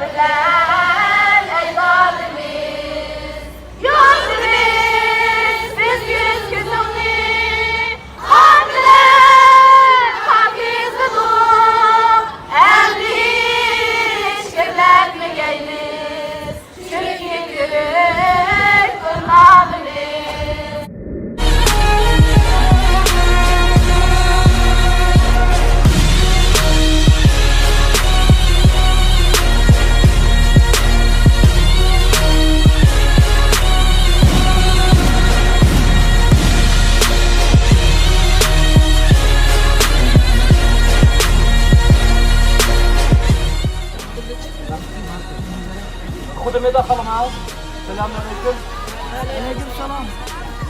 bilen ey galimiz. Yüzümüz biz yüz kütümlü, hamdiler hakizi dur. Elli şirletmeyiniz, çünkü Türk kurnalımız. Goedemiddag allemaal. Assalamualaikum. Waalaikumsalam.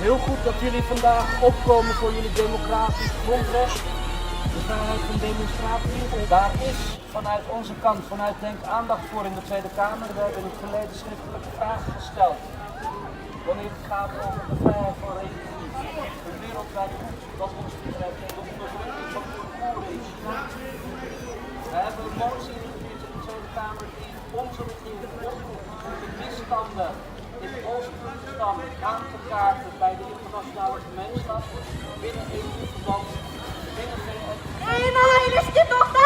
Heel goed dat jullie vandaag opkomen voor jullie democratisch grondrecht. De vrijheid van demonstratie. Daar is vanuit onze kant, vanuit Denk aandacht voor in de Tweede Kamer. We hebben in het verleden schriftelijke vragen gesteld. Wanneer het gaat over de vrijheid van religie. Een wereldwijd goed dat ons betreft en de onderdrukking van Oeigoeren in China. We hebben een motie ingediend in de Tweede Kamer die onze regering oproept om de misstanden in Oost-Turkestan aan te kaarten bij de internationale gemeenschap binnen EU-verband, binnen VN. Ey, ilişki doktor!